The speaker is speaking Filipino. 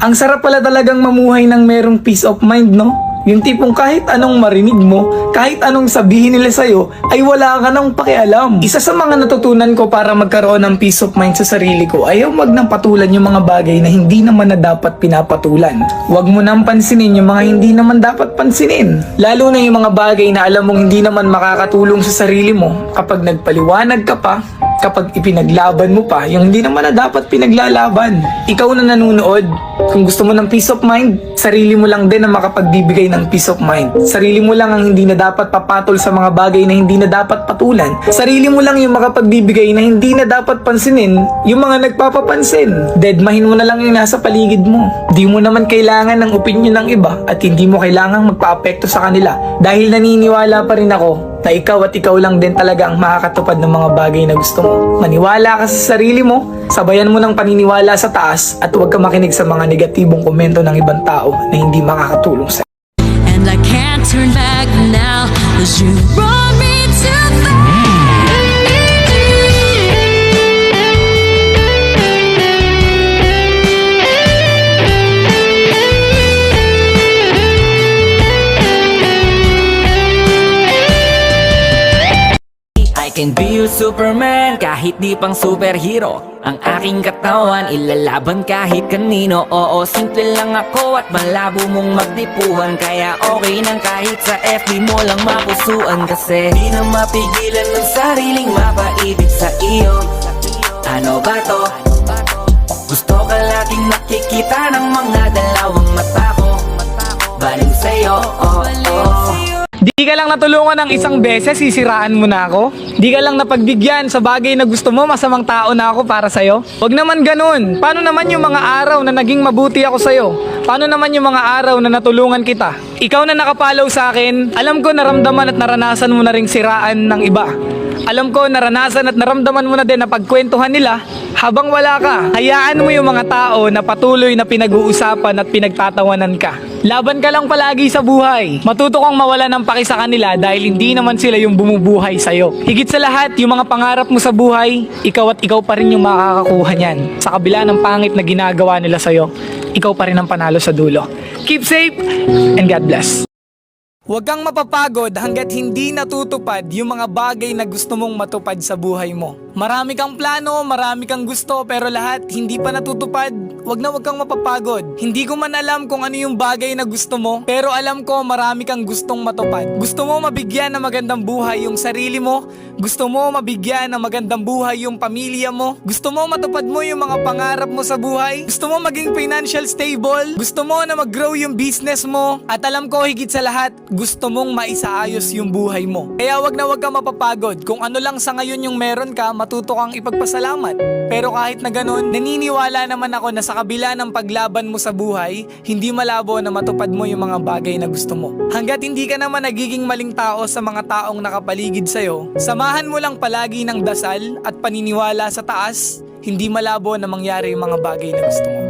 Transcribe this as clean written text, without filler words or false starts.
Ang sarap pala talagang mamuhay ng merong peace of mind, no? Yung tipong kahit anong marinig mo, kahit anong sabihin nila sa'yo, ay wala ka nang pakialam. Isa sa mga natutunan ko para magkaroon ng peace of mind sa sarili ko ay wag nang patulan yung mga bagay na hindi naman na dapat pinapatulan. Wag mo nang pansinin yung mga hindi naman dapat pansinin. Lalo na yung mga bagay na alam mong hindi naman makakatulong sa sarili mo kapag nagpaliwanag ka pa, kapag ipinaglaban mo pa yung hindi naman na dapat pinaglalaban. Ikaw na nanonood, kung gusto mo ng peace of mind, sarili mo lang din ang makapagbibigay ng peace of mind. Sarili mo lang ang hindi na dapat papatol sa mga bagay na hindi na dapat patulan. Sarili mo lang yung makapagbibigay na hindi na dapat pansinin yung mga nagpapapansin. Deadmahin mo na lang yung nasa paligid mo. Di mo naman kailangan ng opinion ng iba at hindi mo kailangang magpa-apekto sa kanila dahil naniniwala pa rin ako na ikaw at ikaw lang din talaga ang makakatupad ng mga bagay na gusto mo. Maniwala ka sa sarili mo, sabayan mo ng paniniwala sa taas at huwag ka makinig sa mga negatibong komento ng ibang tao na hindi makakatulong sa. And I can't turn back now, 'cause you brought me to I can be your Superman kahit di pang superhero. Ang aking katawan ilalaban kahit kanino. Oo, simple lang ako at malabo mong magdipuhan. Kaya okay nang kahit sa FB mo lang mapusuan. Kasi di na mapigilan ng sariling mapaibig sa iyo. Ano ba to? Gusto ka laging nakikita ng mga dalawang mata ko. Baling sa'yo, oh, oh. Di ka lang natulungan ng isang beses, sisiraan mo na ako? Di ka lang napagbigyan sa bagay na gusto mo, masamang tao na ako para sa'yo? Huwag naman ganun. Paano naman yung mga araw na naging mabuti ako sa'yo? Paano naman yung mga araw na natulungan kita? Ikaw na nakapalaw sa akin, alam ko naramdaman at naranasan mo na ring siraan ng iba. Alam ko naranasan at naramdaman mo na din na pagkwentuhan nila habang wala ka. Hayaan mo yung mga tao na patuloy na pinag-uusapan at pinagtatawanan ka. Laban ka lang palagi sa buhay. Matuto kang mawala ng paki sa kanila dahil hindi naman sila yung bumubuhay sa'yo. Higit sa lahat, yung mga pangarap mo sa buhay, ikaw at ikaw pa rin yung makakakuha niyan. Sa kabila ng pangit na ginagawa nila sa'yo, ikaw pa rin ang panalo sa dulo. Keep safe and God bless. Huwag kang mapapagod hanggat hindi natutupad yung mga bagay na gusto mong matupad sa buhay mo. Marami kang plano, marami kang gusto, pero lahat hindi pa natutupad. Huwag kang mapapagod. Hindi ko man alam kung ano yung bagay na gusto mo, pero alam ko marami kang gustong matupad. Gusto mo mabigyan ng magandang buhay yung sarili mo? Gusto mo mabigyan ng magandang buhay yung pamilya mo? Gusto mo matupad mo yung mga pangarap mo sa buhay? Gusto mo maging financial stable? Gusto mo na mag-grow yung business mo? At alam ko higit sa lahat, gusto mong maisaayos yung buhay mo. Kaya wag kang mapapagod. Kung ano lang sa ngayon yung meron ka, matuto kang ipagpasalamat. Pero kahit na ganun, naniniwala naman ako na sa kabila ng paglaban mo sa buhay, hindi malabo na matupad mo yung mga bagay na gusto mo. Hanggat hindi ka naman nagiging maling tao sa mga taong nakapaligid sa'yo, samahan mo lang palagi ng dasal at paniniwala sa taas, hindi malabo na mangyari yung mga bagay na gusto mo.